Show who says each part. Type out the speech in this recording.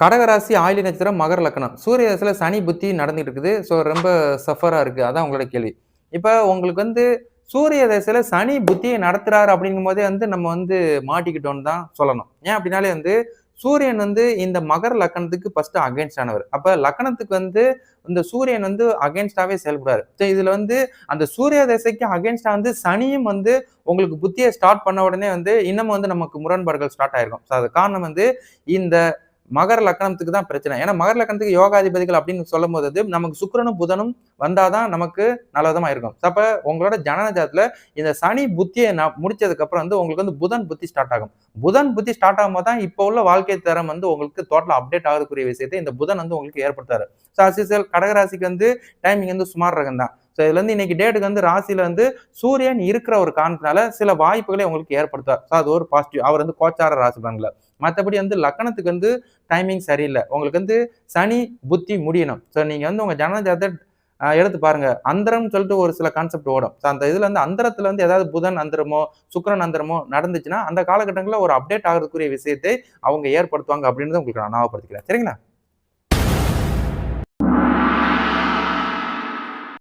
Speaker 1: கடகராசி, ஆயில்ய நட்சத்திரம், மகர லக்னம். சூரிய தசையில சனி புத்தி நடந்துட்டு இருக்குது. ஸோ ரொம்ப சஃபரா இருக்கு. அதான் உங்களோட கேள்வி. இப்ப உங்களுக்கு சூரிய தசையில சனி புத்திய நடத்துறாரு அப்படிங்கும்போதே நம்ம மாட்டிக்கிட்டோம்னு தான் சொல்லணும். ஏன் அப்படின்னாலே சூரியன் இந்த மகர லக்னத்துக்கு ஃபர்ஸ்ட் அகைன்ஸ்ட் ஆனவர். அப்ப லக்னத்துக்கு இந்த சூரியன் அகைன்ஸ்டாவே செயல்படுறாரு. ஸோ இதுல அந்த சூரிய தசைக்கு அகைன்ஸ்டா சனியும் உங்களுக்கு புத்திய ஸ்டார்ட் பண்ண உடனே இன்னமும் நமக்கு முரண்பாடுகள் ஸ்டார்ட் ஆயிருக்கும். ஸோ அது காரணம் இந்த மகர லக்னத்துக்கு தான் பிரச்சனை. ஏன்னா மகர லக்னத்துக்கு யோகாதிபதிகள் அப்படின்னு சொல்லும்போது நமக்கு சுக்கிரனும் புதனும் வந்தாதான் நமக்கு நல்லவிதமா இருக்கும். அப்ப உங்களோட ஜனன ஜாதகத்துல இந்த சனி புத்தியை முடிச்சதுக்கு அப்புறம் உங்களுக்கு புதன் புத்தி ஸ்டார்ட் ஆகும். புதன் புத்தி ஸ்டார்ட் ஆகும்போது தான் இப்போ உள்ள வாழ்க்கை தரம் உங்களுக்கு டோட்டலா அப்டேட் ஆகக்கூடிய விஷயத்தை இந்த புதன் உங்களுக்கு ஏற்படுத்தாரு. ஸோ அசிசல் கடகராசிக்கு டைமிங் சுமார் ரகம் தான். ஸோ இதுல இன்னைக்கு டேட்டுக்கு ராசியில சூரியன் இருக்கிற ஒரு காரணத்தினால சில வாய்ப்புகளை உங்களுக்கு ஏற்படுத்துவார். ஸோ அது ஒரு பாசிட்டிவ். அவர் கோச்சார ராசி பலன்ல. மற்றபடி லக்னத்துக்கு டைமிங் சரியில்லை. உங்களுக்கு சனி புத்தி முடியணும். ஸோ நீங்க உங்க ஜனன ஜாதகத்தை எடுத்து பாருங்க. அந்தரம் சொல்லிட்டு ஒரு சில கான்செப்ட் ஓடும். ஸோ அந்த இதுல அந்தரத்துல ஏதாவது புதன் அந்தரமோ சுக்கிரன் அந்தரமோ நடந்துச்சுன்னா அந்த காலகட்டங்களில் ஒரு அப்டேட் ஆகிறதுக்குரிய விஷயத்தை அவங்க ஏற்படுத்துவாங்க அப்படின்னு உங்களுக்கு நான் ஞாபகப்படுத்திக்கிறேன். சரிங்களா?